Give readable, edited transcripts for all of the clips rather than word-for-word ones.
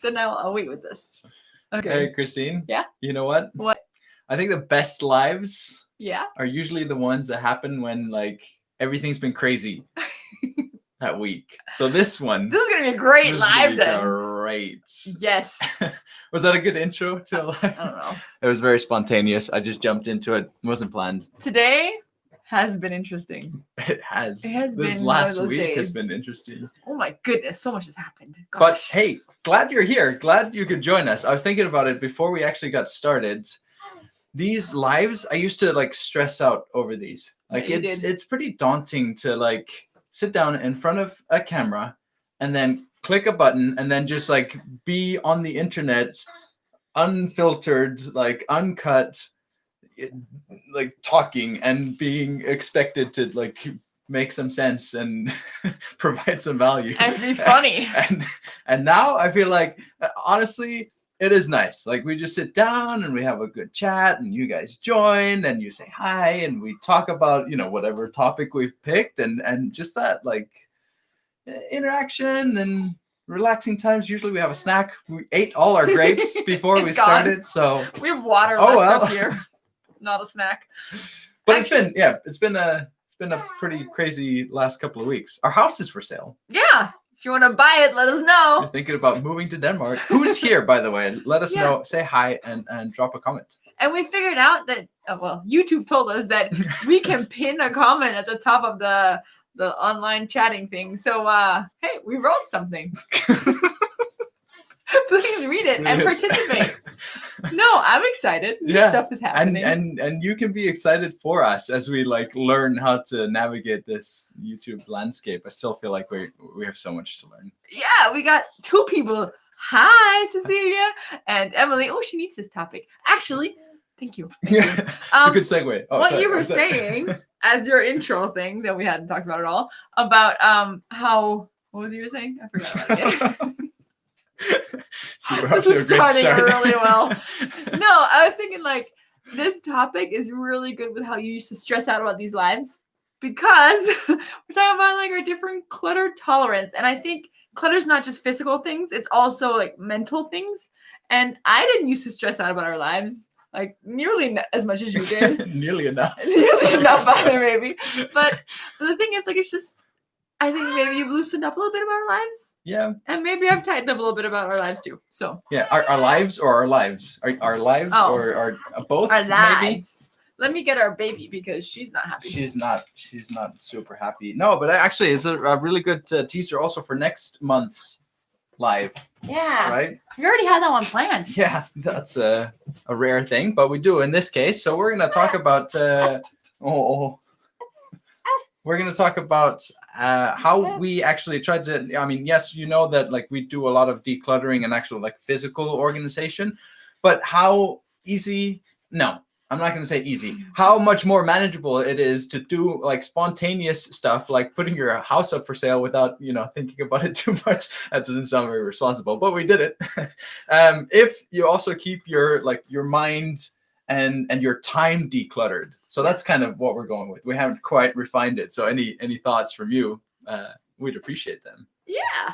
Then I'll wait with this. Okay. Hey, Christine. Yeah? You know what? What? I think the best lives Yeah? are usually the ones that happen when like everything's been crazy that week. So this one. This is going to be a great this is live gonna be then. Great. Yes. Was that a good intro to a live? I don't know. It was very spontaneous. I just jumped into it. It wasn't planned. Today has been interesting. It has. It has this been last one of those week has days. been interesting. Oh my goodness, so much has happened. Gosh. But hey, glad you're here. Glad you could join us. I was thinking about it before we actually got started. These lives, I used to like stress out over these. Like Yeah, it's pretty daunting to like sit down in front of a camera and then click a button and then just like be on the internet unfiltered, like uncut, like talking and being expected to like make some sense and provide some value and be funny. and now I feel like honestly it is nice. Like we just sit down and we have a good chat and you guys join and you say hi and we talk about, you know, whatever topic we've picked and just that like interaction and relaxing times. Usually we have a snack. We ate all our grapes before we started, so we have water left up here. Not a snack. But actually, it's been a pretty crazy last couple of weeks. Our house is for sale. Yeah. If you want to buy it, let us know. You're thinking about moving to Denmark. Who's here, by the way? Let us know. Say hi and drop a comment. And we figured out that, YouTube told us that we can pin a comment at the top of the online chatting thing. So, hey, we wrote something. Please read it and participate. No, I'm excited. New stuff is happening. And you can be excited for us as we like learn how to navigate this YouTube landscape. I still feel like we have so much to learn. Yeah, we got two people. Hi, Cecilia and Emily. Oh, she needs this topic. Actually, thank you. Yeah, it's a good segue. Oh, what you were saying as your intro thing that we hadn't talked about at all about how, what was you saying? I forgot about it. See, we're up to a great start. Really well. No, I was thinking like this topic is really good with how you used to stress out about these lives because we're talking about like our different clutter tolerance. And I think clutter's not just physical things, it's also like mental things. And I didn't used to stress out about our lives like nearly as much as you did. Nearly enough. Nearly enough either, maybe. But the thing is, like, it's just, I think maybe you've loosened up a little bit about our lives. Yeah. And maybe I've tightened up a little bit about our lives too. So. Yeah, our lives or our lives? Our lives or both? Our lives. Maybe? Let me get our baby because she's not happy. She's not super happy. No, but actually it's a really good teaser also for next month's live. Yeah. Right? We already had that one planned. Yeah, that's a rare thing, but we do in this case. So we're going to talk about we're going to talk about how we actually tried to, I mean, yes, you know that like we do a lot of decluttering and actual like physical organization, but how easy, no, I'm not going to say easy, how much more manageable it is to do like spontaneous stuff, like putting your house up for sale without, you know, thinking about it too much. That doesn't sound very responsible, but we did it. If you also keep your mind and your time decluttered. So that's kind of what we're going with. We haven't quite refined it. So any thoughts from you, we'd appreciate them. Yeah.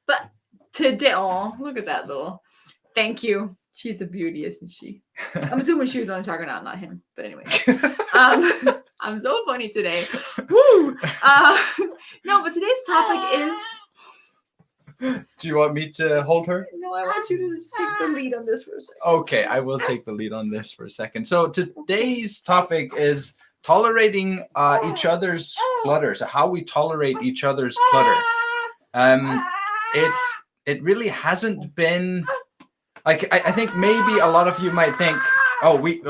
But today, oh, look at that little, thank you. She's a beauty, isn't she? I'm assuming she was on talking out, not him. But anyway, I'm so funny today. Woo! No, but today's topic is. Do you want me to hold her? No, I want you to take the lead on this for a second. Okay, I will take the lead on this for a second. So today's topic is tolerating each other's clutter. So how we tolerate each other's clutter. It really hasn't been like I think maybe a lot of you might think, oh, we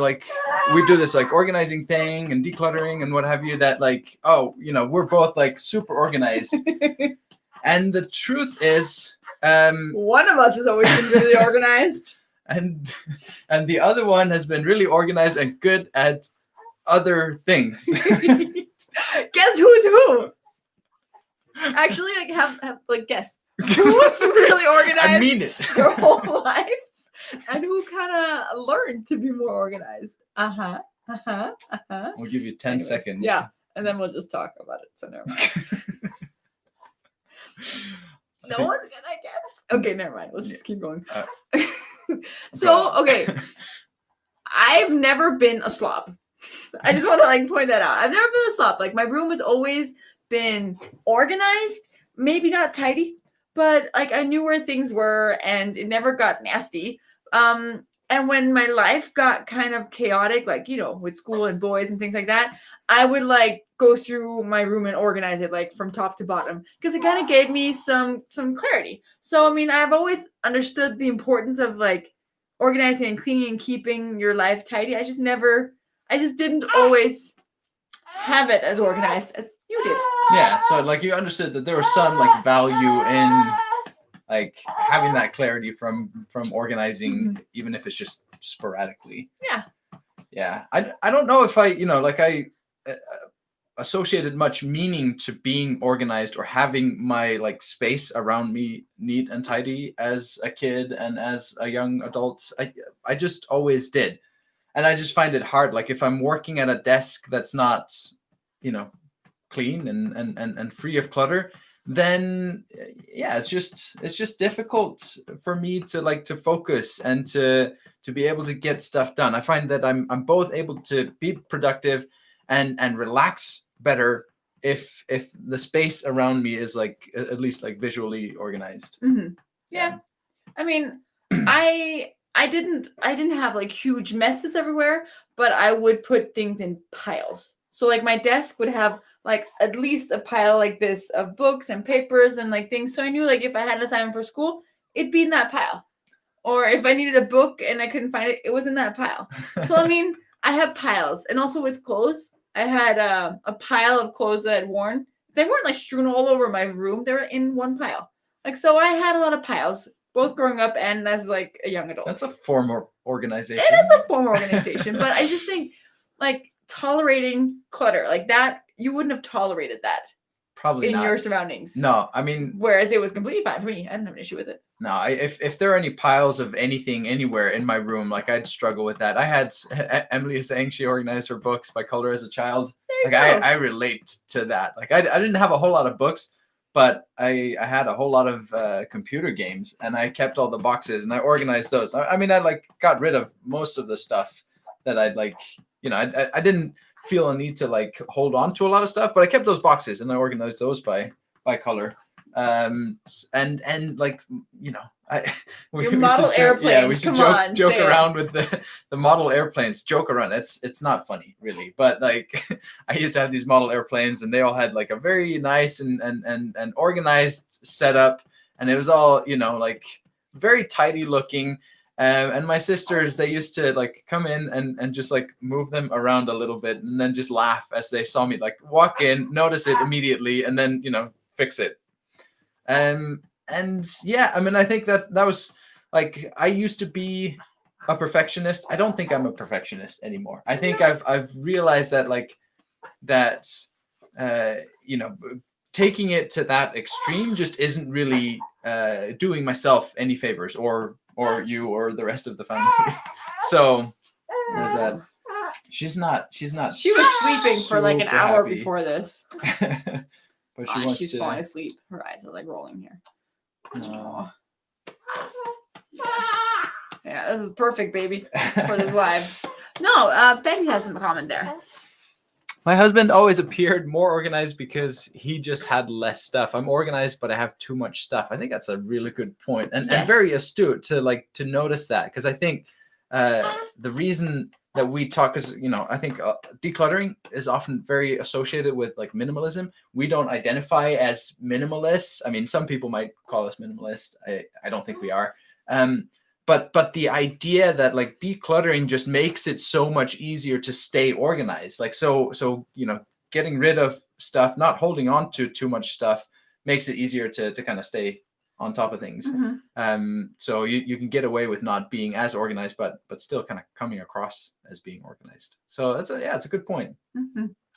do this like organizing thing and decluttering and what have you, that like, oh, you know, we're both like super organized. And the truth is, one of us has always been really organized, and the other one has been really organized and good at other things. Guess who's who? Actually, like have like guess who's really organized. I mean it. Their whole lives, and who kind of learned to be more organized. We'll give you 10 seconds. Yeah, and then we'll just talk about it. So never mind. No one's gonna guess. Okay, never mind. Let's just keep going. Go So, on. okay, I've never been a slob. I just want to like point that out. I've never been a slob. Like my room has always been organized, maybe not tidy, but like I knew where things were and it never got nasty. And when my life got kind of chaotic, like with school and boys and things like that, I would like go through my room and organize it like from top to bottom because it kind of gave me some clarity. So I mean, I've always understood the importance of like organizing and cleaning and keeping your life tidy. I just didn't always have it as organized as you did. Yeah, so like you understood that there was some like value in like having that clarity from organizing, even if it's just sporadically. Yeah. I don't know if I associated much meaning to being organized or having my like space around me neat and tidy as a kid and as a young adult. I just always did. And I just find it hard. Like if I'm working at a desk that's not, clean and free of clutter, then yeah, it's just difficult for me to focus and to be able to get stuff done. I find that I'm both able to be productive and relax better if the space around me is like at least like visually organized. Yeah. I mean, I didn't have like huge messes everywhere, but I would put things in piles. So like my desk would have like at least a pile like this of books and papers and like things. So I knew like if I had an assignment for school, it'd be in that pile. Or if I needed a book and I couldn't find it, it was in that pile. So I mean, I have piles. And also with clothes, I had a pile of clothes that I'd worn. They weren't like strewn all over my room. They were in one pile. Like, so I had a lot of piles, both growing up and as like a young adult. That's a form of organization. It is a form of organization, but I just think like tolerating clutter like that, you wouldn't have tolerated that probably in not. your surroundings. No, I mean, whereas it was completely fine for me. I didn't have an issue with it. No, if there are any piles of anything anywhere in my room, like I'd struggle with that. I had Emily is saying she organized her books by color as a child. Like I relate to that. Like I didn't have a whole lot of books, but I had a whole lot of computer games, and I kept all the boxes and I organized those. I mean, I like got rid of most of the stuff that I'd like. I didn't feel a need to like hold on to a lot of stuff, but I kept those boxes and I organized those by color. And like we model airplanes. Yeah, we should joke around with the model airplanes. Joke around. It's not funny really, but like I used to have these model airplanes, and they all had like a very nice and organized setup, and it was all like very tidy looking. And my sisters, they used to like come in and just like move them around a little bit, and then just laugh as they saw me like walk in, notice it immediately, and then fix it. And yeah, I mean, I think that was like, I used to be a perfectionist. I don't think I'm a perfectionist anymore. I think I've realized that like that, taking it to that extreme just isn't really doing myself any favors or you or the rest of the family. So there's that. She was sleeping for like an hour happy before this. But she's falling asleep. Her eyes are like rolling here. Yeah, this is perfect, baby, for this live. No, Becky has some comment there. My husband always appeared more organized because he just had less stuff. I'm organized, but I have too much stuff. I think that's a really good point, and very astute to notice that, because I think the reason that we talk is, I think decluttering is often very associated with like minimalism. We don't identify as minimalists. I mean, some people might call us minimalist. I don't think we are. But the idea that like decluttering just makes it so much easier to stay organized. Like so getting rid of stuff, not holding on to too much stuff, makes it easier to kind of stay on top of things. So you can get away with not being as organized, but still kind of coming across as being organized. So it's a good point.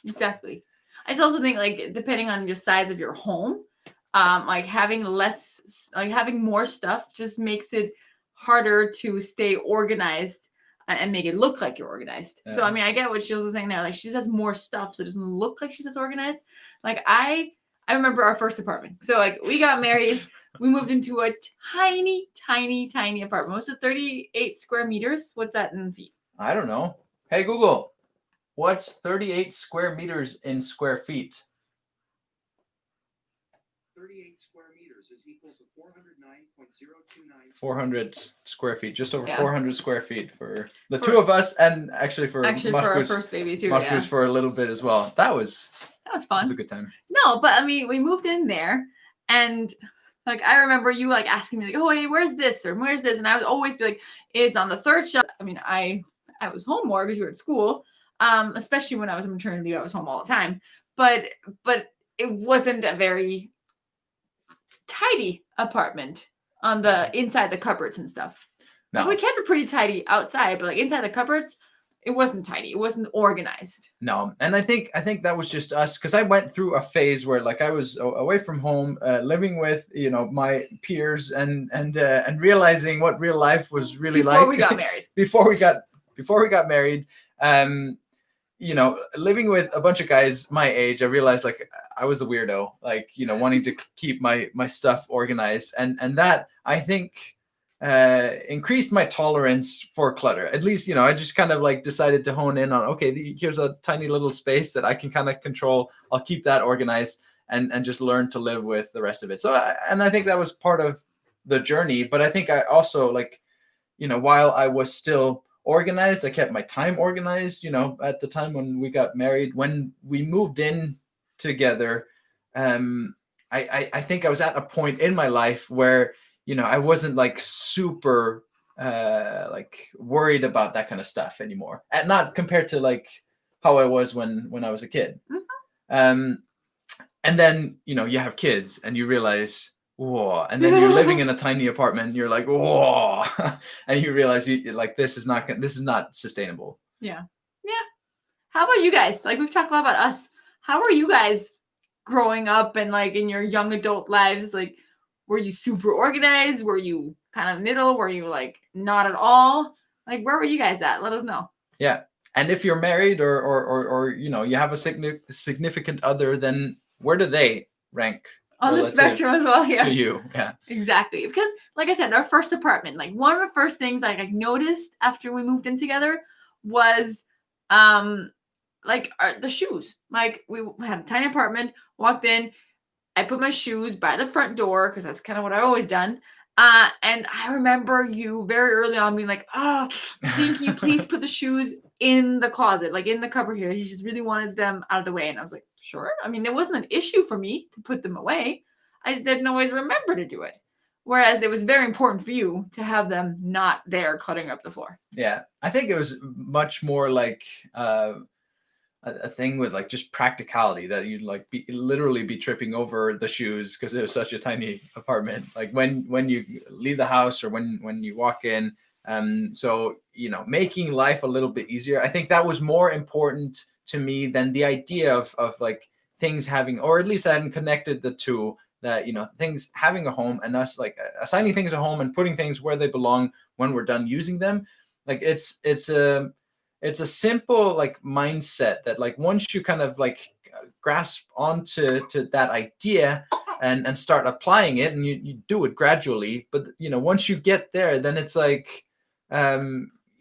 Exactly. I just also think like depending on your size of your home, like having more stuff just makes it harder to stay organized and make it look like you're organized. Yeah. So I mean, I get what Shields was saying there. Like she just has more stuff, so it doesn't look like she's as organized. Like I remember our first apartment. So like we got married we moved into a tiny, tiny, tiny apartment. What's it, 38 square meters? What's that in feet? I don't know. Hey, Google, what's 38 square meters in square feet? 38 square meters is equal to 409.029. 400 square feet, just over Yeah. 400 square feet for the two of us, and actually for for our Marcus, first baby too. Marcus for a little bit as well. That was fun. a good time. No, but I mean, we moved in there, and like I remember you like asking me like, "Oh, hey, where's this or where's this?" And I would always be like, "It's on the third shelf." I mean, I was home more because you were at school, especially when I was on maternity leave. I was home all the time, but it wasn't a very tidy apartment on the inside the cupboards and stuff. No. Like, we kept it pretty tidy outside, but like inside the cupboards, it wasn't tidy. It wasn't organized. No, and I think that was just us, because I went through a phase where like I was away from home, living with my peers, and realizing what real life was really before we got married. before we got married. Living with a bunch of guys my age, I realized like I was a weirdo, like wanting to keep my stuff organized, and that I think increased my tolerance for clutter. At least, I just kind of like decided to hone in on, okay, here's a tiny little space that I can kind of control. I'll keep that organized and just learn to live with the rest of it. So, I think that was part of the journey. But I think I also like, while I was still organized, I kept my time organized. At the time when we got married, when we moved in together, I think I was at a point in my life where I wasn't like super like worried about that kind of stuff anymore, and not compared to like how I was when I was a kid. Mm-hmm. And then you have kids and you realize, whoa, and then you're living in a tiny apartment and you're like, whoa, and you realize this is not sustainable. Yeah. How about you guys? Like, we've talked a lot about us. How are you guys growing up and like in your young adult lives? Like, were you super organized? Were you kind of middle? Were you like not at all? Like, where were you guys at? Let us know. Yeah. And if you're married or you have a significant other, then where do they rank on the spectrum as well? Yeah. To you. Yeah. Exactly. Because like I said, our first apartment, like one of the first things I like noticed after we moved in together was the shoes. Like, we had a tiny apartment, walked in, I put my shoes by the front door because that's kind of what I've always done. And I remember you very early on being like, "Oh, Christine, can you please put the shoes in the closet, like in the cupboard here?" He just really wanted them out of the way. And I was like, "Sure." I mean, it wasn't an issue for me to put them away. I just didn't always remember to do it. Whereas it was very important for you to have them not there cluttering up the floor. Yeah. I think it was much more like a thing with like just practicality, that you'd like literally be tripping over the shoes because it was such a tiny apartment, like when you leave the house or when you walk in. So making life a little bit easier, I think that was more important to me than the idea of like things having, or at least I hadn't connected the two, that things having a home and us like assigning things a home and putting things where they belong when we're done using them. Like it's a simple like mindset that like once you kind of like grasp onto that idea and start applying it, and you do it gradually, but once you get there, then it's like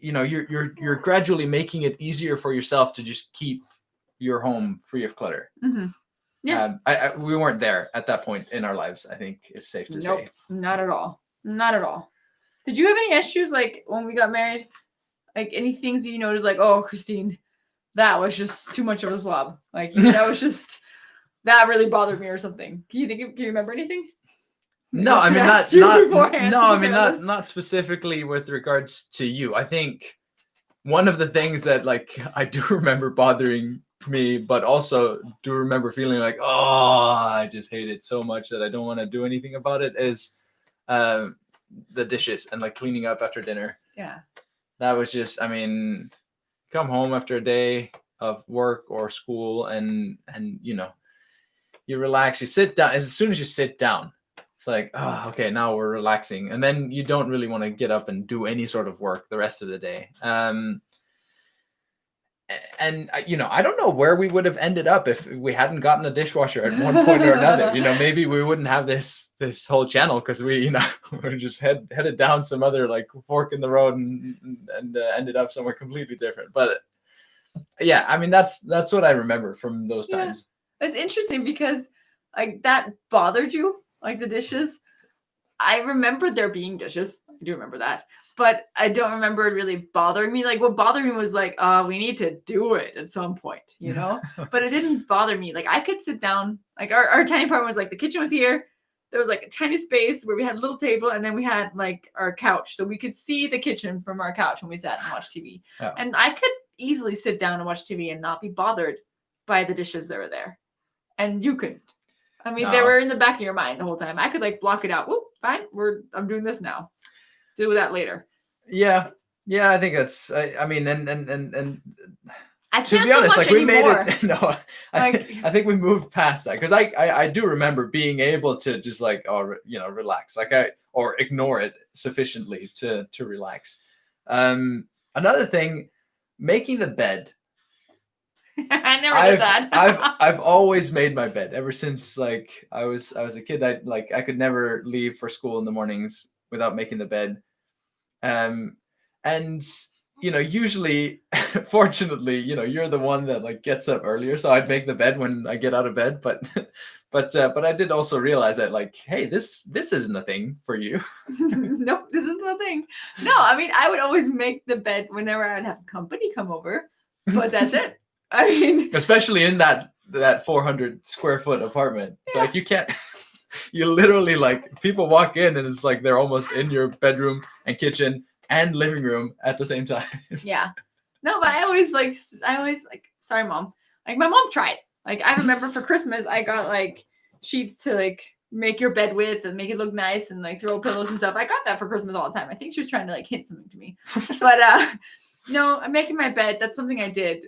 you're gradually making it easier for yourself to just keep your home free of clutter. Mm-hmm. Yeah. We weren't there at that point in our lives, I think it's safe to say. Not at all. Not at all. Did you have any issues like when we got married? Like, any things that you noticed, like, "Oh, Christine, that was just too much of a slob. Like, that was just, that really bothered me," or something? Can you remember anything? No, I mean not specifically with regards to you. I think one of the things that like I do remember bothering me, but also do remember feeling like, oh, I just hate it so much that I don't want to do anything about it, is the dishes and like cleaning up after dinner. Yeah. That was just, I mean, come home after a day of work or school and you relax, you sit down. As soon as you sit down, it's like, oh, okay, now we're relaxing. And then you don't really want to get up and do any sort of work the rest of the day. And I don't know where we would have ended up if we hadn't gotten a dishwasher at one point or another. Maybe we wouldn't have this whole channel because we're just headed down some other like fork in the road and ended up somewhere completely different. But yeah, I mean that's what I remember from those times. It's interesting because like that bothered you, like the dishes. I remember there being dishes. I do remember that. But I don't remember it really bothering me. Like what bothered me was like, we need to do it at some point, But it didn't bother me. Like I could sit down, like our tiny apartment was like the kitchen was here. There was like a tiny space where we had a little table and then we had like our couch. So we could see the kitchen from our couch when we sat and watched TV. Yeah. And I could easily sit down and watch TV and not be bothered by the dishes that were there. And you couldn't. I mean, they were in the back of your mind the whole time. I could like block it out. Whoop, fine. I'm doing this now. Deal with that later. Yeah, I think that's. I mean, and I to be honest, like we made it. No, I think we moved past that because I do remember being able to just like relax, like or ignore it sufficiently to relax. Another thing, making the bed. I never did that. I've always made my bed ever since like I was a kid. I could never leave for school in the mornings without making the bed. And usually, fortunately, you're the one that like gets up earlier, so I'd make the bed when I get out of bed. But I did also realize that like, hey, this isn't a thing for you. Nope, this isn't a thing. No, I mean, I would always make the bed whenever I'd have company come over, but that's it. I mean, especially in that 400 square foot apartment, it's like you can't. You literally like people walk in and it's like they're almost in your bedroom and kitchen and living room at the same time. Yeah. No, but I always sorry, Mom. Like my mom tried. Like I remember for Christmas I got like sheets to like make your bed with and make it look nice and like throw pillows and stuff. I got that for Christmas all the time. I think she was trying to like hint something to me. But no, I'm making my bed. That's something I did.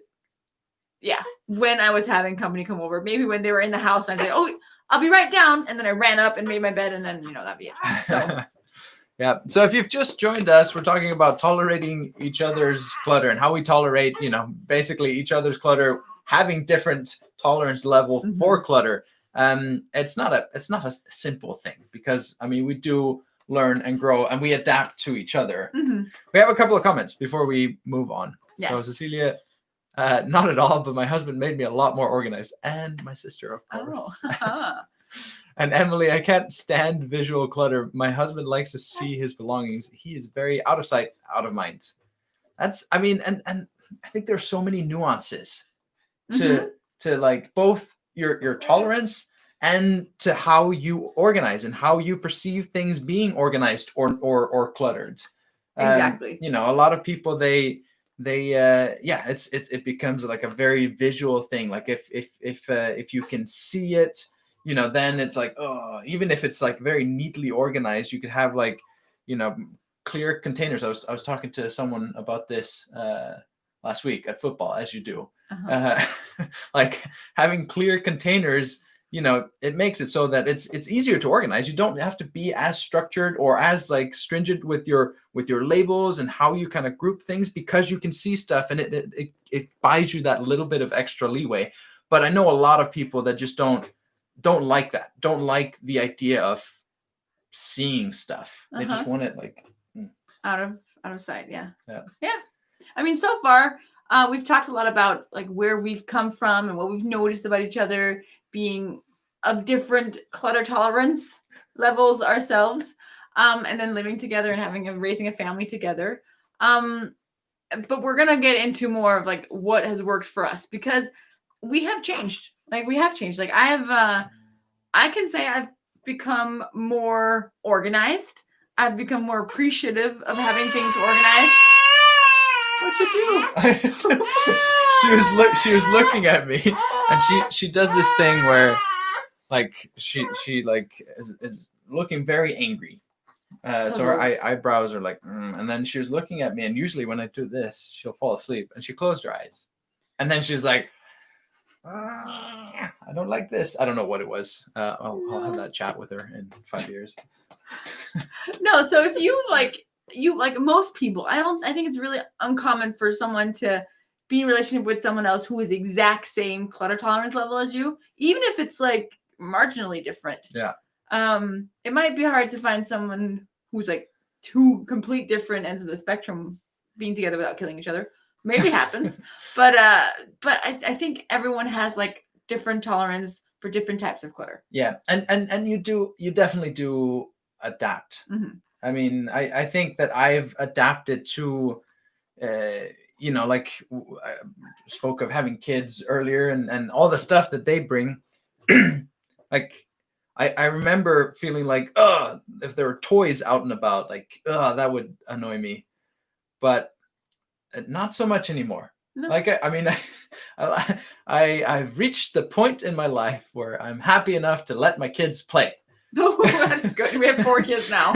Yeah. When I was having company come over. Maybe when they were in the house I'd say, oh, I'll be right down. And then I ran up and made my bed and then, that'd be it. So, yeah. So if you've just joined us, we're talking about tolerating each other's clutter and how we tolerate, basically each other's clutter, having different tolerance level for clutter. It's not a simple thing because, I mean, we do learn and grow and we adapt to each other. Mm-hmm. We have a couple of comments before we move on. Yes. So Cecilia, not at all, but my husband made me a lot more organized and my sister, of course. Oh. And Emily, I can't stand visual clutter. My husband likes to see his belongings. He is very out of sight, out of mind. And I think there's so many nuances to like both your tolerance and to how you organize and how you perceive things being organized or cluttered. Exactly. A lot of people, it becomes like a very visual thing. Like if you can see it, then it's like, oh, even if it's like very neatly organized, you could have like, clear containers. I was talking to someone about this last week at football, as you do. Like having clear containers, it makes it so that it's easier to organize. You don't have to be as structured or as like stringent with your labels and how you kind of group things because you can see stuff and it buys you that little bit of extra leeway. But I know a lot of people that just don't like that. Don't like the idea of seeing stuff. They just want it like out of sight. Yeah. I mean, so far we've talked a lot about like where we've come from and what we've noticed about each other, being of different clutter tolerance levels ourselves, and then living together and raising a family together. But we're gonna get into more of like what has worked for us because we have changed. Like I can say I've become more organized. I've become more appreciative of having things organized. What you do? She was looking at me, and she does this thing where, like, she like is looking very angry. So her eyebrows are like, and then she was looking at me, and usually when I do this, she'll fall asleep, and she closed her eyes, and then she's like, I don't like this. I don't know what it was. I'll have that chat with her in 5 years. No, so if you like most people, I think it's really uncommon for someone to be in a relationship with someone else who is exact same clutter tolerance level as you, even if it's like marginally different. Yeah. It might be hard to find someone who's like two complete different ends of the spectrum being together without killing each other. Maybe happens, but I think everyone has like different tolerance for different types of clutter. Yeah, and you definitely do adapt. Mhm. I mean, I think that I've adapted to, like I spoke of having kids earlier and all the stuff that they bring. Like, I remember feeling like, if there were toys out and about, like, that would annoy me. But not so much anymore. No. Like, I mean, I've reached the point in my life where I'm happy enough to let my kids play. Oh, that's good. We have 4 kids now.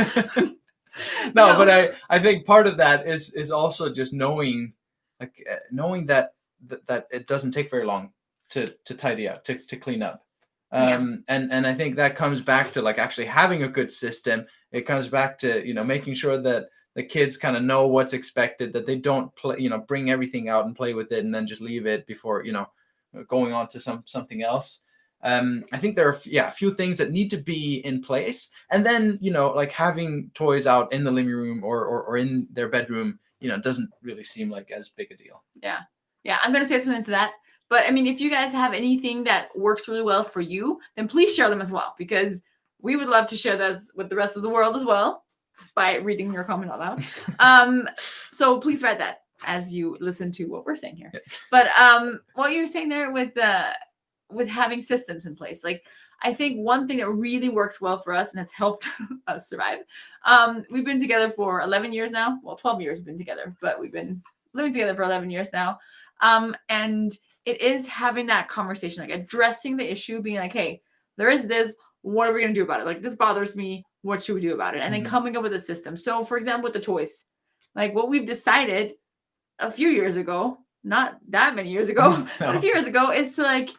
No, but I think part of that is also just knowing that it doesn't take very long to tidy up, to clean up. And I think that comes back to like actually having a good system. It comes back to, making sure that the kids kind of know what's expected, that they don't play, bring everything out and play with it and then just leave it before, going on to something else. I think there are a few things that need to be in place, and then like having toys out in the living room or in their bedroom, doesn't really seem like as big a deal. Yeah, I'm gonna say something to that. But I mean, if you guys have anything that works really well for you, then please share them as well, because we would love to share those with the rest of the world as well by reading your comment out loud. So please write that as you listen to what we're saying here. Yeah. But what you were saying there with having systems in place, like I think one thing that really works well for us and has helped us survive. We've been together for 11 years now. Well, 12 years we've been together, but we've been living together for 11 years now. And it is having that conversation, like addressing the issue, being like, hey, there is this, what are we going to do about it? Like, this bothers me. What should we do about it? And then coming up with a system. So for example, with the toys, like what we've decided a few years ago, not that many years ago, but a few years ago, is to like,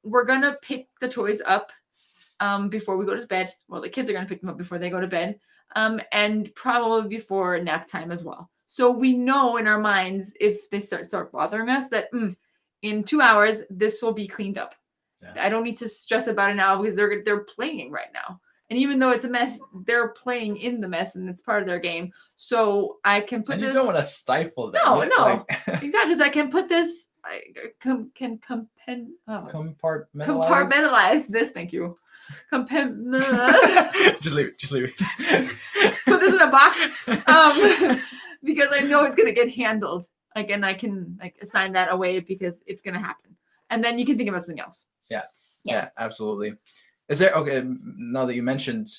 we're going to pick the toys up before we go to bed. Well, the kids are going to pick them up before they go to bed, and probably before nap time as well. So we know in our minds, if they start bothering us, that in 2 hours, this will be cleaned up. Yeah. I don't need to stress about it now because they're playing right now. And even though it's a mess, they're playing in the mess and it's part of their game. So I can put this. You don't want to stifle them. No. Exactly. Because I can put this, I can compartmentalize this. Thank you. Just leave it. Put this in a box. Because I know it's going to get handled. Like, and I can like assign that away because it's going to happen. And then you can think about something else. Yeah, absolutely. Is there, okay, now that you mentioned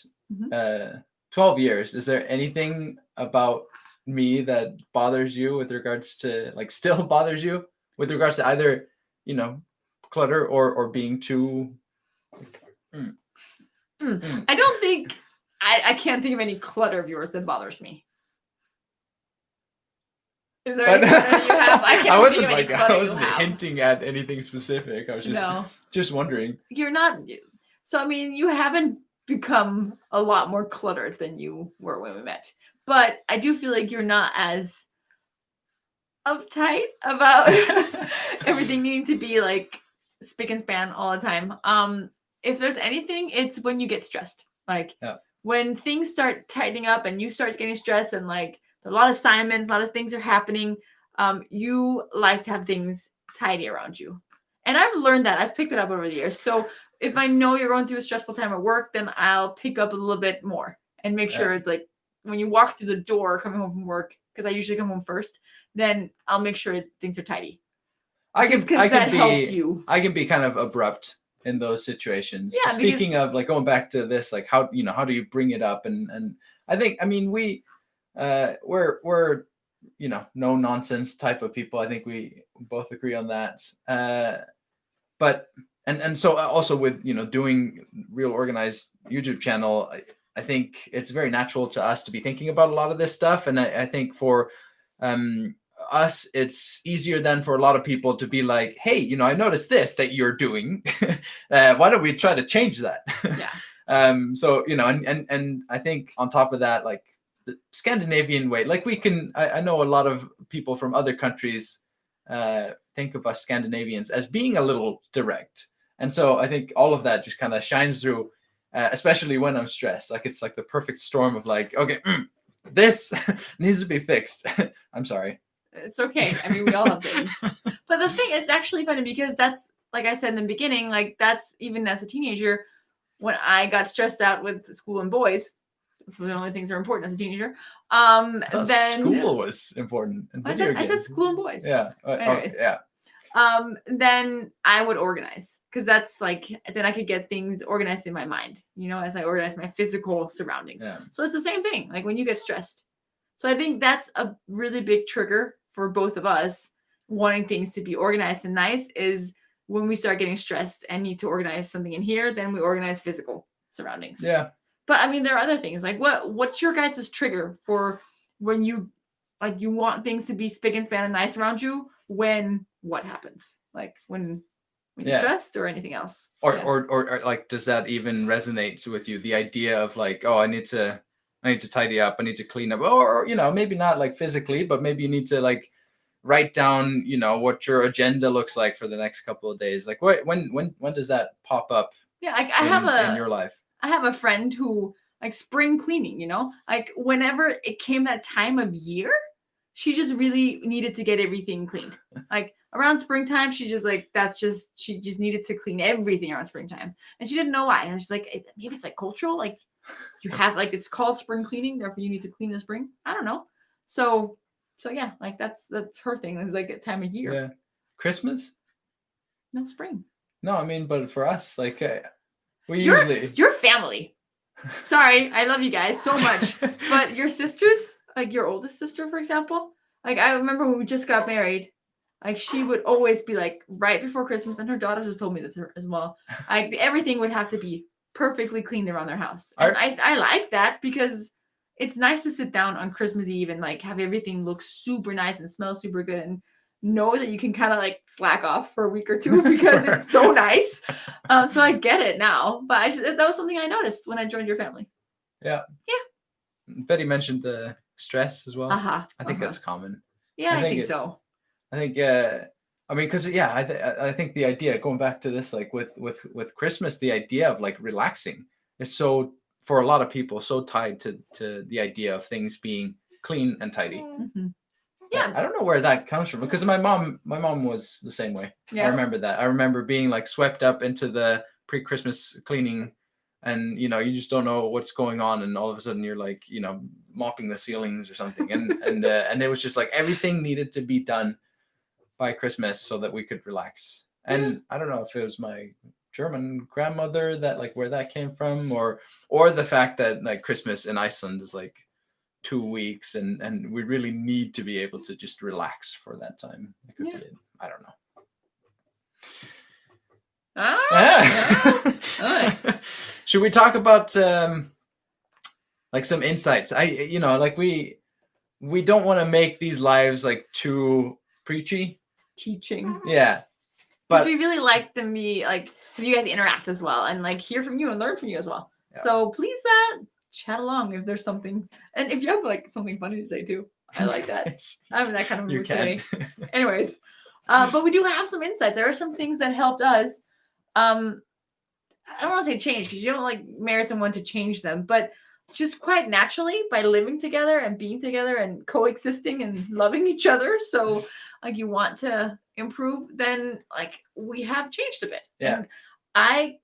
12 years, is there anything about me that bothers you with regards to, like, still bothers you with regards to either, clutter or being too... I don't think, I can't think of any clutter of yours that bothers me. Is there any clutter you have? I wasn't hinting at anything specific. I was just wondering. You're not. So, I mean, you haven't become a lot more cluttered than you were when we met. But I do feel like you're not as uptight about everything needing to be like spick and span all the time. If there's anything, it's when you get stressed. Like when things start tightening up and you start getting stressed and like a lot of assignments, a lot of things are happening. You like to have things tidy around you. And I've learned that. I've picked it up over the years. So if I know you're going through a stressful time at work, then I'll pick up a little bit more and make sure it's like when you walk through the door coming home from work, because I usually come home first, then I'll make sure things are tidy. I can be kind of abrupt in those situations. Yeah, speaking of like going back to this, like how do you bring it up? And I think, I mean, we're no nonsense type of people. I think we both agree on that. But so also with doing real organized YouTube channel, I think it's very natural to us to be thinking about a lot of this stuff. And I think for us, it's easier than for a lot of people to be like, hey, I noticed this that you're doing. Why don't we try to change that? Yeah. So and I think on top of that, like the Scandinavian way, like I know a lot of people from other countries think of us Scandinavians as being a little direct. And so I think all of that just kind of shines through, especially when I'm stressed. Like it's like the perfect storm of like, okay, this needs to be fixed. I'm sorry. It's okay. I mean, we all have things. But the thing, it's actually funny because that's, like I said in the beginning, like that's even as a teenager, when I got stressed out with school and boys, those were the only things that are important as a teenager. I thought Then school was important. And I video said games. school and boys. Yeah. Anyways. Yeah. Then I would organize because that's like then I could get things organized in my mind, you know, as I organize my physical surroundings. Yeah. So it's the same thing, like when you get stressed. So I think that's a really big trigger for both of us wanting things to be organized and nice is when we start getting stressed and need to organize something in here, then we organize physical surroundings. Yeah. But I mean, there are other things like what's your guys' trigger for when you like you want things to be spick and span and nice around you when what happens? Like when you're stressed or anything else? Or like, does that even resonate with you? The idea of like, oh, I need to tidy up. I need to clean up. Or, you know, maybe not like physically, but maybe you need to like write down, you know, what your agenda looks like for the next couple of days. Like when does that pop up? Yeah, in your life? I have a friend who like spring cleaning, you know, like whenever it came that time of year, she just really needed to get everything cleaned. Like around springtime, she just needed to clean everything around springtime. And she didn't know why. And she's like, maybe it's like cultural. Like you have like, it's called spring cleaning. Therefore you need to clean in the spring. I don't know. So yeah, like that's her thing. It's like a time of year. Yeah. Christmas? No, spring. No, I mean, but for us, like your family. Sorry, I love you guys so much. But your sisters, like your oldest sister, for example, like I remember when we just got married, like she would always be like right before Christmas, and her daughters just told me this as well. Like everything would have to be perfectly cleaned around their house. And I like that because it's nice to sit down on Christmas Eve and like have everything look super nice and smell super good and know that you can kind of like slack off for a week or two because it's so nice. So I get it now, but that was something I noticed when I joined your family. Yeah. Betty mentioned the stress as well. I think that's common. Yeah, I think so. I think I mean, because I think the idea, going back to this, like with Christmas, the idea of like relaxing is so, for a lot of people, so tied to the idea of things being clean and tidy. Mm-hmm. Yeah, I don't know where that comes from because my mom was the same way. Yeah. I remember that. I remember being like swept up into the pre-Christmas cleaning, and you know, you just don't know what's going on, and all of a sudden you're like, you know, mopping the ceilings or something, and it was just like everything needed to be done by Christmas so that we could relax. And I don't know if it was my German grandmother that like where that came from, or the fact that like Christmas in Iceland is like 2 weeks, and we really need to be able to just relax for that time. It could be, I don't know. Should we talk about like some insights? You know, like we don't want to make these lives like too preachy. Teaching. Yeah. But we really like them be like if you guys interact as well and like hear from you and learn from you as well. Yeah. So please chat along if there's something, and if you have like something funny to say too. I like that. I'm in that kind of mood today. Anyways, but we do have some insights. There are some things that helped us. I don't want to say change because you don't like marry someone to change them, but just quite naturally by living together and being together and coexisting and loving each other. So like you want to improve, then like we have changed a bit. Yeah. And I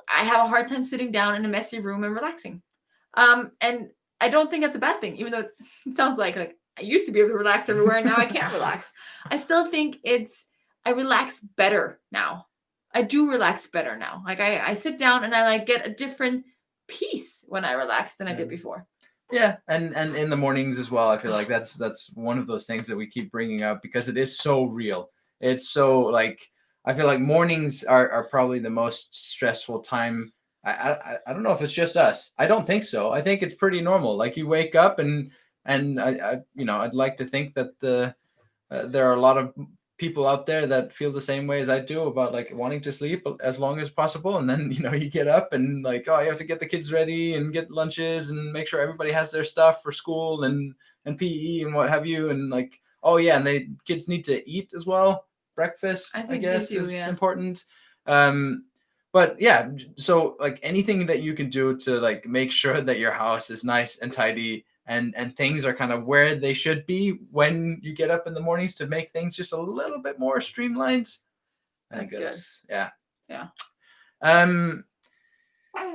have a hard time sitting down in a messy room and relaxing. And I don't think that's a bad thing, even though it sounds like I used to be able to relax everywhere and now I can't relax. I still think I relax better now. I do relax better now. Like I sit down and I like get a different peace when I relax than I did before. Yeah, and in the mornings as well. I feel like that's one of those things that we keep bringing up because it is so real. It's so like I feel like mornings are probably the most stressful time. I don't know if it's just us. I don't think so. I think it's pretty normal. Like you wake up and I you know, I'd like to think that there are a lot of people out there that feel the same way as I do about like wanting to sleep as long as possible, and then you know you get up and like, oh, you have to get the kids ready and get lunches and make sure everybody has their stuff for school and PE and what have you, and like oh yeah, and kids need to eat as well. Breakfast, I I think guess, they do, is yeah. important. But yeah, so like anything that you can do to like make sure that your house is nice and tidy and things are kind of where they should be when you get up in the mornings to make things just a little bit more streamlined. I think That's good. yeah. Yeah.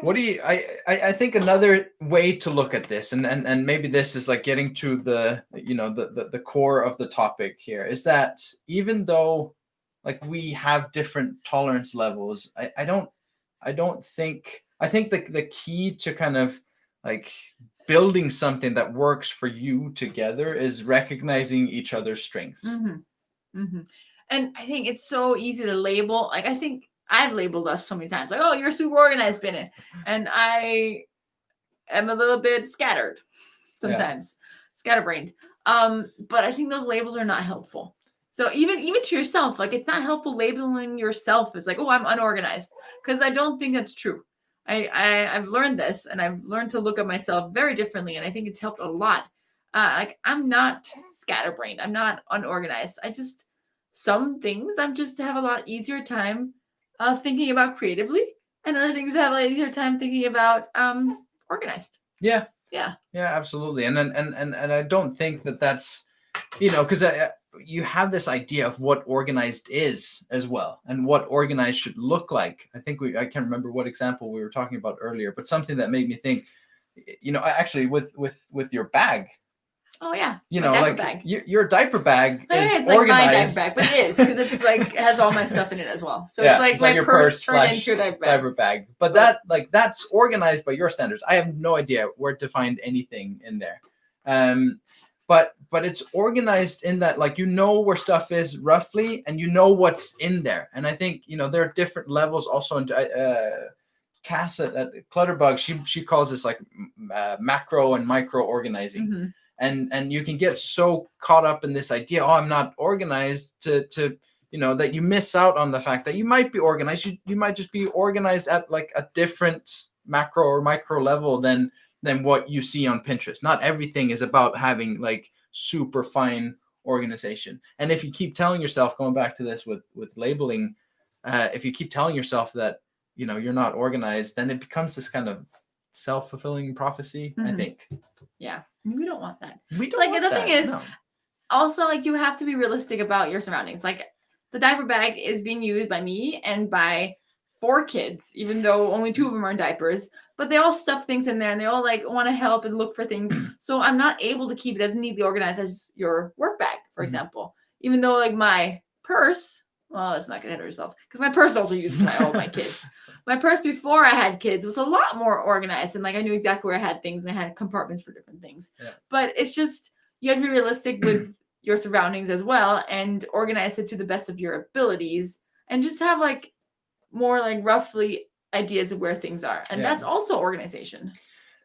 What do you I think another way to look at this, and maybe this is like getting to the the core of the topic here, is that even though like we have different tolerance levels, I don't think, I think the key to kind of like building something that works for you together is recognizing each other's strengths. Mm-hmm. Mm-hmm. And I think it's so easy to label. Like, I think I've labeled us so many times, like, oh, you're super organized, Bennett. And I am a little bit scattered sometimes, scatterbrained. But I think those labels are not helpful. So even to yourself, like, it's not helpful labeling yourself as like, oh, I'm unorganized, because I don't think that's true. I've learned this, and I've learned to look at myself very differently, and I think it's helped a lot. Like, I'm not scatterbrained. I'm not unorganized. Some things I'm just have a lot easier time thinking about creatively, and other things I have a lot easier time thinking about organized. Yeah, Yeah. absolutely. And then and I don't think that that's, because you have this idea of what organized is as well, and what organized should look like. I think I can't remember what example we were talking about earlier, but something that made me think, actually with your bag. Oh yeah. My diaper like bag. your diaper bag is It's organized. like my diaper bag, but it is, because it's like it has all my stuff in it as well. So Yeah, it's like my your purse turned / into a diaper bag. But that's organized by your standards. I have no idea where to find anything in there. But it's organized in that, like, where stuff is roughly, and what's in there. And I think there are different levels also. In Cass at Clutterbug, she calls this like macro and micro organizing. Mm-hmm. And you can get so caught up in this idea, oh, I'm not organized, to that you miss out on the fact that you might be organized. You might just be organized at like a different macro or micro level than what you see on Pinterest. Not everything is about having like super fine organization. And if you keep telling yourself, going back to this with labeling, if you keep telling yourself that you're not organized, then it becomes this kind of self-fulfilling prophecy. Mm-hmm. I think. Yeah, we don't want that. We don't. Like, want the that. thing is, no. Also, like, you have to be realistic about your surroundings. Like, the diaper bag is being used by me and by 4 kids, even though only 2 of them are in diapers. But they all stuff things in there, and they all like want to help and look for things. So I'm not able to keep it as neatly organized as your work bag, for example. Even though like my purse, well, it's not gonna hit herself, because my purse also used by all my kids. My purse before I had kids was a lot more organized, and like I knew exactly where I had things, and I had compartments for different things. Yeah. But it's just, you have to be realistic with your surroundings as well, and organize it to the best of your abilities, and just have like more like roughly ideas of where things are. And that's also organization.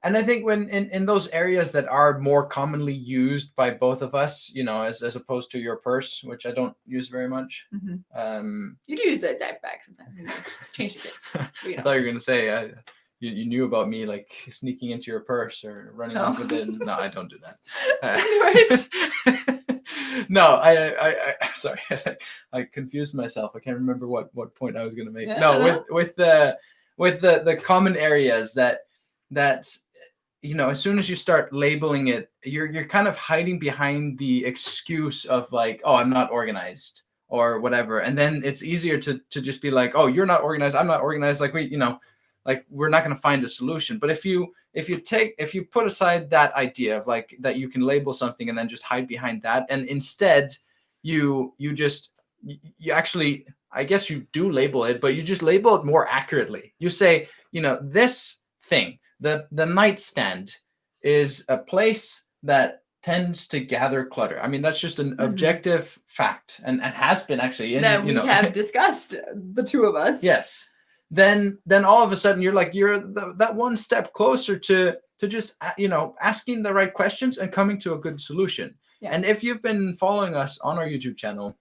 And I think when in those areas that are more commonly used by both of us, as opposed to your purse, which I don't use very much. Mm-hmm. You do use the diaper bag sometimes. You change the kids. I thought you were going to say you knew about me like sneaking into your purse or running off with it. No, I don't do that. Anyways. No, I sorry, I confused myself. I can't remember what point I was going to make. No, with the common areas that as soon as you start labeling it, you're kind of hiding behind the excuse of like, oh, I'm not organized or whatever, and then it's easier to just be like, oh, you're not organized, I'm not organized, like we're not going to find a solution. But if you put aside that idea of like that you can label something and then just hide behind that, and instead you actually, I guess you do label it, but you just label it more accurately. You say, this thing, the nightstand is a place that tends to gather clutter. I mean, that's just an objective fact, and it has been actually that we have discussed, the 2 of us. Yes. Then all of a sudden you're that one step closer to just asking the right questions and coming to a good solution. Yeah. And if you've been following us on our YouTube channel,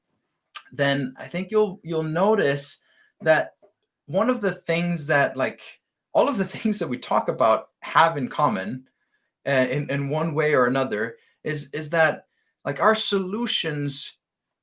then I think you'll notice that one of the things that, like, all of the things that we talk about have in common in one way or another is that, like our solutions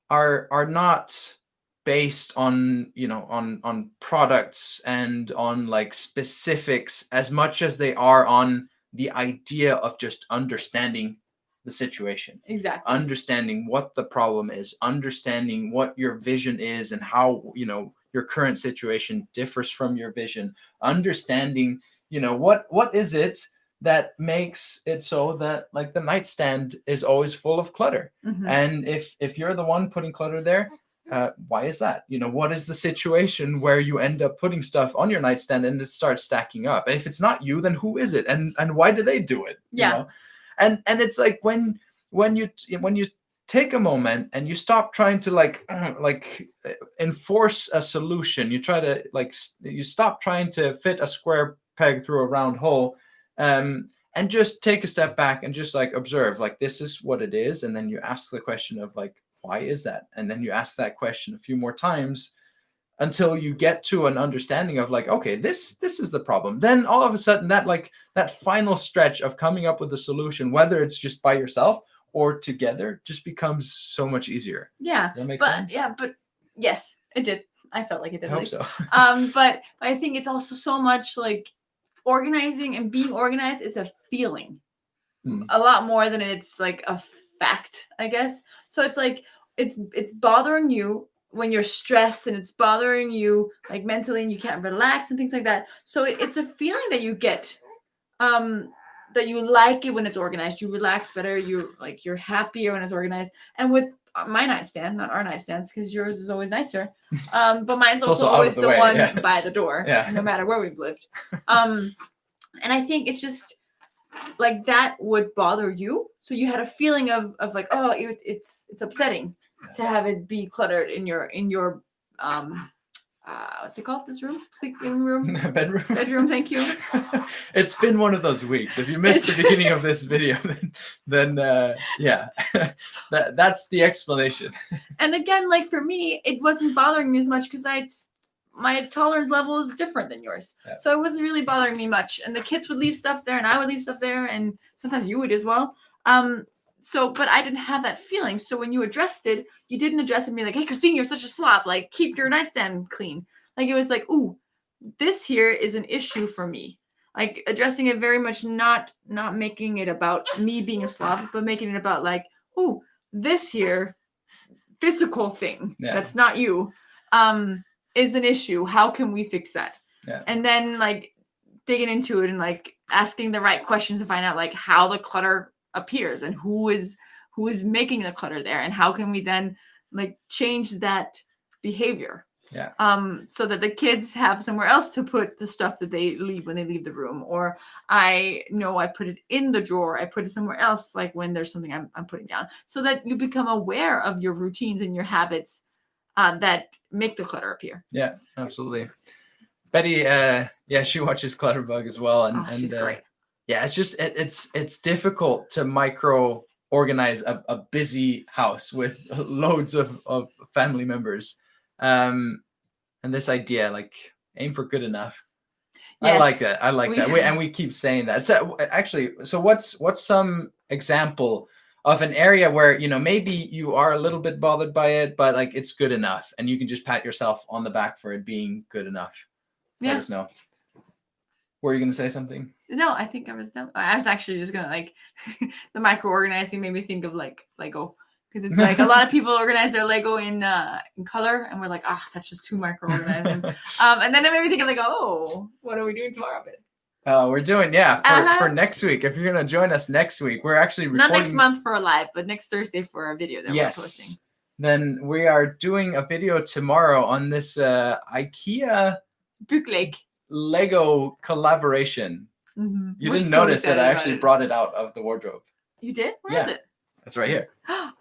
are not based on, you know, on products and on like specifics as much as they are on the idea of just understanding the situation, Exactly. understanding what the problem is, understanding what your vision is and how, you know, your current situation differs from your vision, understanding, you know, what is it that makes it so that like the nightstand is always full of clutter. Mhm. And if you're the one putting clutter there, why is that? You know, what is the situation where you end up putting stuff on your nightstand and it starts stacking up? And if it's not you, then who is it? And why do they do it? Yeah. You know? And it's like when you take a moment and you stop trying to like enforce a solution, you try to like you stop trying to fit a square peg through a round hole, and just take a step back and just like observe, like, this is what it is. And then you ask the question of like, why is that? And then you ask that question a few more times until you get to an understanding of like, okay, this is the problem. Then all of a sudden that like that final stretch of coming up with a solution, whether it's just by yourself or together, just becomes so much easier. Yeah. Does that make But sense? yeah, but yes, it did. I felt like it did. I At hope least. so. But I think it's also so much like organizing and being organized is a feeling a lot more than it's like a fact, I guess. So it's like it's bothering you when you're stressed and it's bothering you like mentally and you can't relax and things like that. So it's a feeling that you get that you like it when it's organized. You relax better, you're happier when it's organized. And with my nightstand, not our nightstands, because yours is always nicer. But mine's It's also also out always of the the way, one yeah. by the door, Yeah. no matter where we've lived. And I think it's just like that would bother you. So you had a feeling of like, oh, it's upsetting to have it be cluttered in your what's it called? This room, sleeping room, bedroom. Thank you. It's been one of those weeks. If you missed the beginning of this video, then yeah, that's the explanation. And again, like for me, it wasn't bothering me as much because my tolerance level is different than yours. Yeah. So it wasn't really bothering me much. And the kids would leave stuff there and I would leave stuff there and sometimes you would as well. So, but I didn't have that feeling. So when you addressed it, you didn't address it and be like, hey, Christine, you're such a slop. Like, keep your nightstand clean. Like, it was like, ooh, this here is an issue for me. Like, addressing it very much not making it about me being a slob, but making it about like, ooh, this here physical thing that's not you is an issue. How can we fix that? Yeah. And then like digging into it and like asking the right questions to find out like how the clutter appears and who is making the clutter there and how can we then like change that behavior. Yeah. So that the kids have somewhere else to put the stuff that they leave when they leave the room, or I know I put it in the drawer, I put it somewhere else, like when there's something I'm putting down, so that you become aware of your routines and your habits that make the clutter appear. Yeah, absolutely. Betty, yeah, she watches Clutterbug as well, and she's great. Yeah, it's just it's difficult to micro organize a busy house with loads of family members. And this idea, like, aim for good enough. Yes, I like that. I like that. We keep saying that. So actually, so what's some example of an area where, you know, maybe you are a little bit bothered by it, but like it's good enough and you can just pat yourself on the back for it being good enough? Yeah. Let us know. Were you going to say something? No, I think I was done. I was actually just going to like the micro organizing made me think of like Lego. Because it's like a lot of people organize their Lego in color, and we're like, that's just too micro organizing. And then it made me think of like, oh, what are we doing tomorrow? We're doing for next week. If you're gonna join us next week, we're actually recording... not next month for a live, but next Thursday for a video that we're posting. Then we are doing a video tomorrow on this IKEA bootleg Lego collaboration. Mm-hmm. You didn't notice that I actually brought it out of the wardrobe. You did? Where is it? It's right here.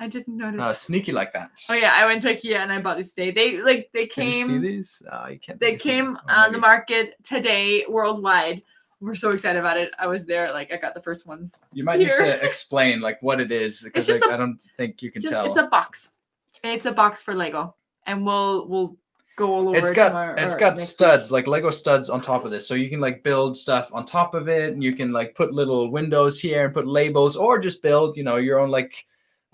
I didn't notice. Sneaky like that. Oh yeah, I went to IKEA and I bought these today. They came. Can you see these? You can't. They came on the market today worldwide. We're so excited about it. I was there, like I got the first ones. You might need to explain like what it is, because like, I don't think you can tell. It's a box. It's a box for Lego, and we'll go all over. It's got studs, like Lego studs on top of this, so you can like build stuff on top of it, and you can like put little windows here and put labels, or just build, you know, your own like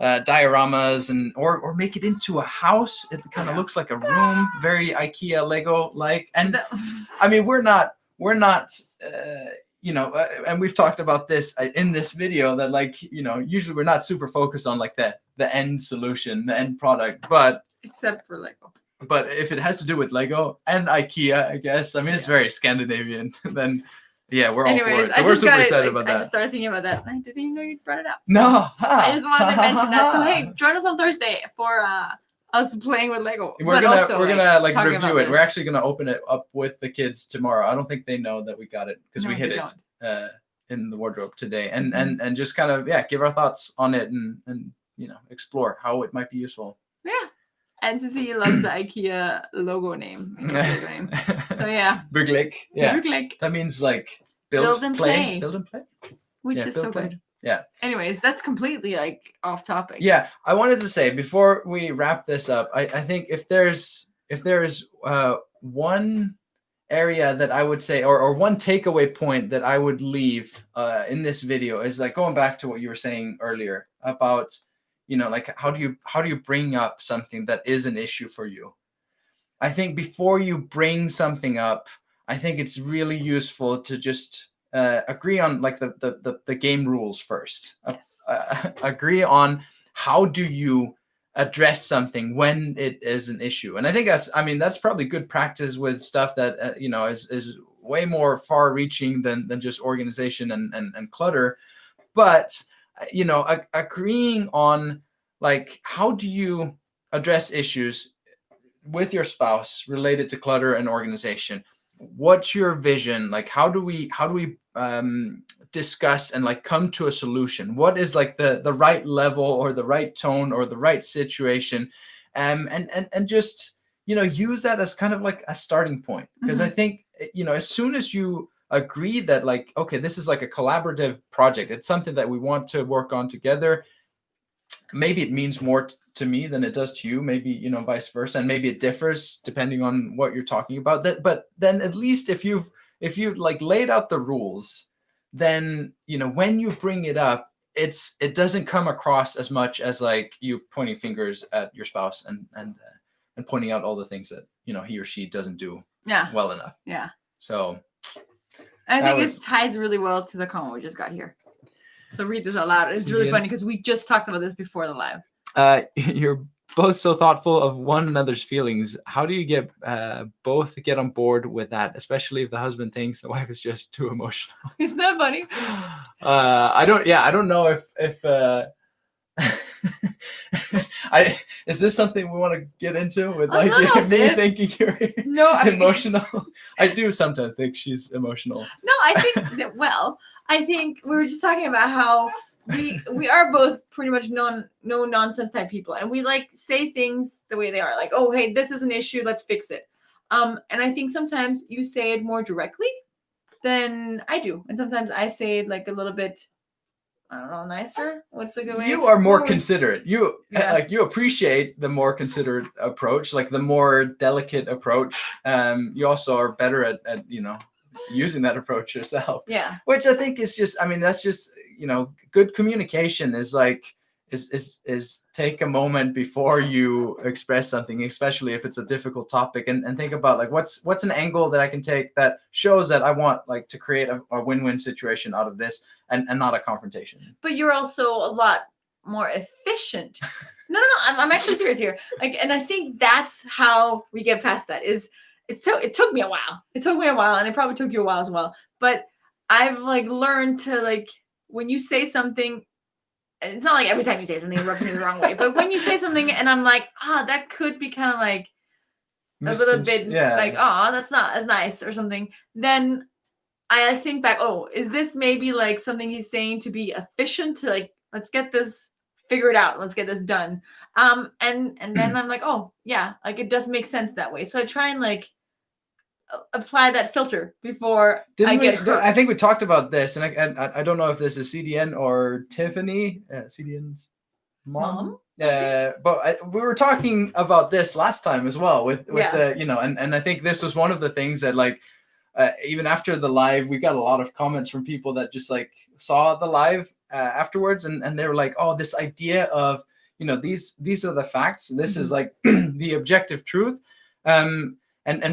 dioramas and or make it into a house. It kind of looks like a room, very IKEA Lego like. And I mean, we're not and we've talked about this in this video that like, usually we're not super focused on like the end solution, the end product, but except for Lego. But if it has to do with Lego and IKEA, I guess, I mean, it's very Scandinavian, then yeah, we're all for it. So we're super excited about that. I just started thinking about that. I didn't even know you brought it up. No. I just wanted to mention that. So hey, join us on Thursday for us playing with Lego. We're gonna like talking review it. We're actually gonna open it up with the kids tomorrow. I don't think they know that we got it because we hid it in the wardrobe today, and just kind of give our thoughts on it and explore how it might be useful. Yeah. And Cecilia loves the IKEA logo name. So yeah. Bygglik. Yeah. Bygglik. That means like build and play. Build and play. Which is so good. Yeah. Anyways, that's completely like off topic. Yeah. I wanted to say before we wrap this up, I think if there's one area that I would say or one takeaway point that I would leave in this video is like going back to what you were saying earlier about like how do you bring up something that is an issue for you? I think before you bring something up, I think it's really useful to just agree on like the game rules first. Yes. Agree on how do you address something when it is an issue. And I think that's probably good practice with stuff that is way more far reaching than just organization and clutter. But agreeing on like how do you address issues with your spouse related to clutter and organization? What's your vision? Like how do we discuss and like come to a solution? What is like the right level or the right tone or the right situation? And just use that as kind of like a starting point, because I think as soon as you agree that like, okay, this is like a collaborative project, it's something that we want to work on together, maybe it means more to me than it does to you, maybe vice versa, and maybe it differs depending on what you're talking about. But then at least if you like laid out the rules, then when you bring it up, it doesn't come across as much as like you pointing fingers at your spouse and pointing out all the things that he or she doesn't do well enough. Yeah. So I think it ties really well to the comment we just got here. So read this out loud. It's really funny because we just talked about this before the live. You're both so thoughtful of one another's feelings. How do you both get on board with that, especially if the husband thinks the wife is just too emotional? Isn't that funny? I don't know if is this something we want to get into with like me thinking you're emotional? I do sometimes think she's emotional. No, I think that, I think we were just talking about how we are both pretty much no nonsense type people, and we like say things the way they are, like, oh hey, this is an issue, let's fix it. And I think sometimes you say it more directly than I do, and sometimes I say it like a little bit, I don't know, nicer. What's a good way? You are more considerate. You appreciate the more considerate approach, like the more delicate approach. You also are better at using that approach yourself. Yeah. Which I think is just, that's just, good communication is like is take a moment before you express something, especially if it's a difficult topic, and think about like what's an angle that I can take that shows that I want like to create a win-win situation out of this and not a confrontation. But you're also a lot more efficient. No, I'm actually serious here. Like, and I think that's how we get past that. It took me a while. It took me a while, and it probably took you a while as well. But I've like learned to like, when you say something, it's not like every time you say something, you're rubbing it the wrong way. But when you say something and I'm like, that could be kind of like a little bit like, that's not as nice or something, then I think back, is this maybe like something he's saying to be efficient, to like, let's get this figured out, let's get this done. And then I'm like, like it does make sense that way. So I try and like apply that filter before I get hurt. I think we talked about this, and I don't know if this is CDN or Tiffany, CDN's mom. But we were talking about this last time as well with the and I think this was one of the things that like even after the live, we got a lot of comments from people that just like saw the live afterwards, and they were like, oh, this idea of, these are the facts. This is like the objective truth. And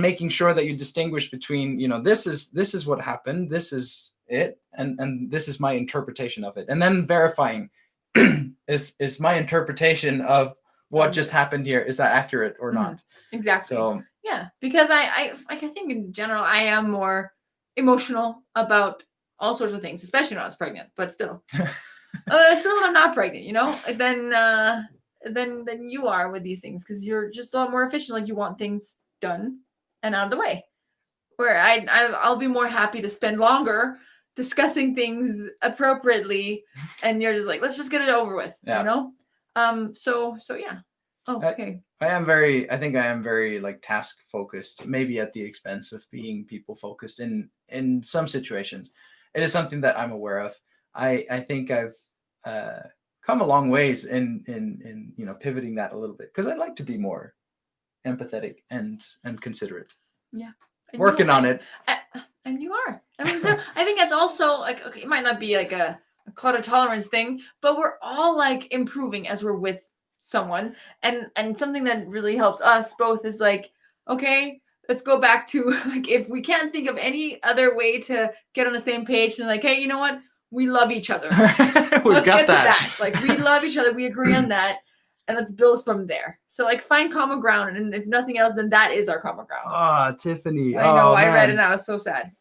making sure that you distinguish between, this is what happened, this is it, and this is my interpretation of it, and then verifying is my interpretation of what just happened here, is that accurate or not? Exactly. So yeah, because I think in general I am more emotional about all sorts of things, especially when I was pregnant, but still. Still when I'm not pregnant, than you are with these things, because you're just a lot more efficient. Like, you want things done and out of the way. Where I'll be more happy to spend longer discussing things appropriately, and you're just like, let's just get it over with, So yeah. Oh, okay. I think I am very like task focused, maybe at the expense of being people focused in some situations. It is something that I'm aware of. I think I've come a long ways in pivoting that a little bit, because I'd like to be more empathetic and considerate. Yeah. Working on it. And you are. I mean, so I think that's also like, okay, it might not be like a clutter tolerance thing, but we're all like improving as we're with someone. And something that really helps us both is like, okay, let's go back to like, if we can't think of any other way to get on the same page, and like, hey, you know what? We love each other. Let's get to that. Like, we love each other. We agree on that. And let's build from there. So like, find common ground. And if nothing else, then that is our common ground. Ah, Tiffany. I know. I read it and I was so sad.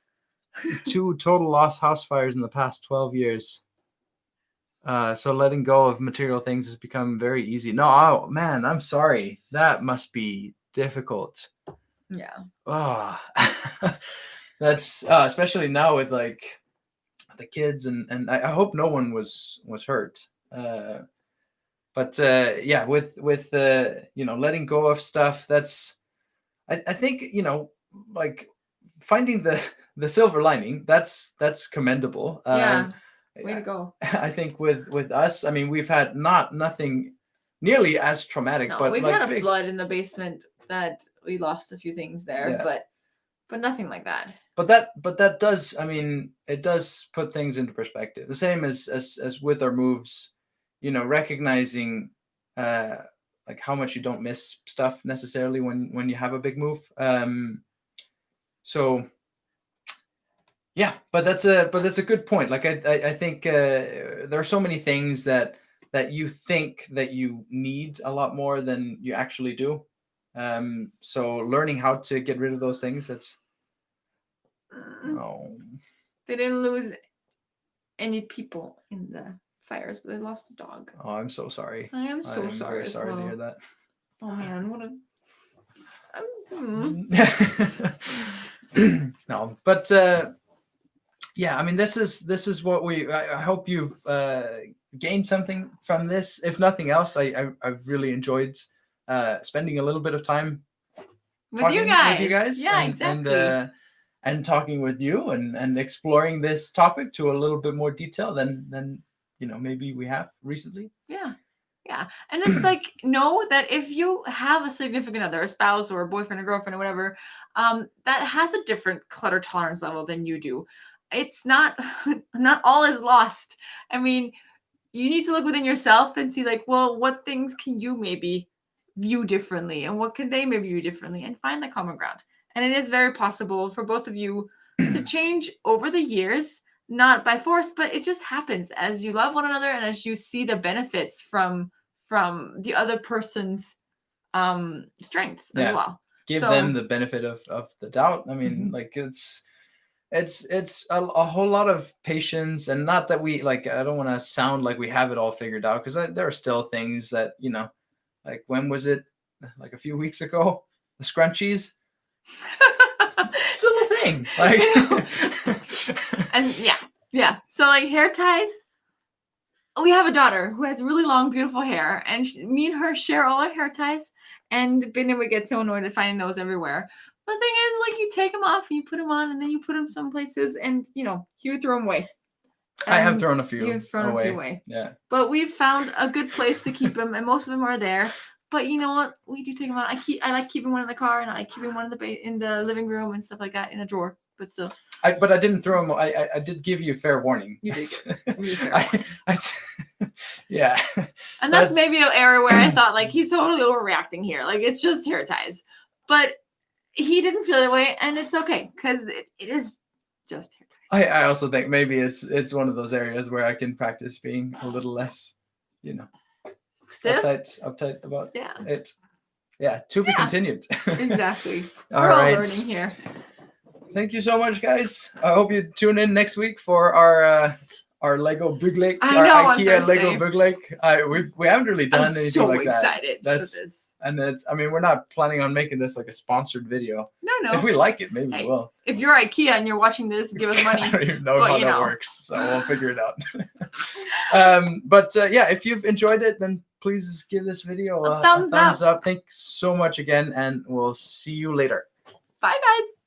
2 total lost house fires in the past 12 years. So letting go of material things has become very easy. No, oh man, I'm sorry. That must be difficult. Yeah. Oh, that's especially now with like the kids, and I hope no one was hurt. But yeah, with letting go of stuff, that's I think like finding the silver lining, that's commendable. Yeah. Way to go. I think with us, I mean, we've had nothing nearly as traumatic, No, but we've like had a flood in the basement that we lost a few things there, Yeah. but nothing like that. But that does, I mean, it does put things into perspective. The same as with our moves, recognizing like how much you don't miss stuff necessarily when you have a big move. So yeah, but that's a good point. Like I think there are so many things that you think that you need a lot more than you actually do. So learning how to get rid of those things, that's They didn't lose any people in the fires, but they lost a dog. Oh, I'm so sorry. I am so I'm sorry. very sorry to hear that. Oh man, what a no, but yeah, I mean, this is what I hope you've gained something from this. If nothing else, I've really enjoyed spending a little bit of time with you guys. Yeah, exactly. And talking with you and exploring this topic to a little bit more detail than maybe we have recently. Yeah. And it's like, know that if you have a significant other, a spouse or a boyfriend or girlfriend or whatever, that has a different clutter tolerance level than you do, it's not all is lost. I mean, you need to look within yourself and see like, well, what things can you maybe view differently, and what can they maybe view differently, and find the common ground. And it is very possible for both of you to change over the years, not by force, but it just happens as you love one another and as you see the benefits from the other person's strengths as well. Give them the benefit of the doubt. I mean, like it's a whole lot of patience, and not that we like, I don't want to sound like we have it all figured out, because there are still things that, like, when was it? Like a few weeks ago, the scrunchies. Still a thing. Like, and yeah. So like, hair ties. We have a daughter who has really long, beautiful hair, and me and her share all our hair ties. And Ben would get so annoyed at finding those everywhere. The thing is, like, you take them off and you put them on, and then you put them some places, and he would throw them away. And I have thrown a few. You've thrown a few away. Yeah. But we've found a good place to keep them, and most of them are there. But you know what? We do take them out. I like keeping one in the car, and I like keeping one in the living room and stuff like that in a drawer. but still, But I didn't throw him. I did give you fair warning. You did fair Yeah. and that's maybe an area where I thought like he's totally overreacting here. Like it's just hair ties, but he didn't feel that way, and it's okay because it is just hair ties. I also think maybe it's one of those areas where I can practice being a little less, Stiff? uptight about Yeah. it. Yeah, to be continued. Exactly. All We're right. all learning here. Thank you so much, guys. I hope you tune in next week for our Lego Bootleg, I our know, on IKEA Lego Thursday. Bootleg. We haven't really done I'm anything so like that. excited for this. And we're not planning on making this like a sponsored video. No. If we like it, maybe Hey, we will. If you're IKEA and you're watching this, give us money. I don't even know But, how you that know. works, so we'll figure it out. Yeah, if you've enjoyed it, then please give this video A thumbs up. Thanks so much again, and we'll see you later. Bye, guys.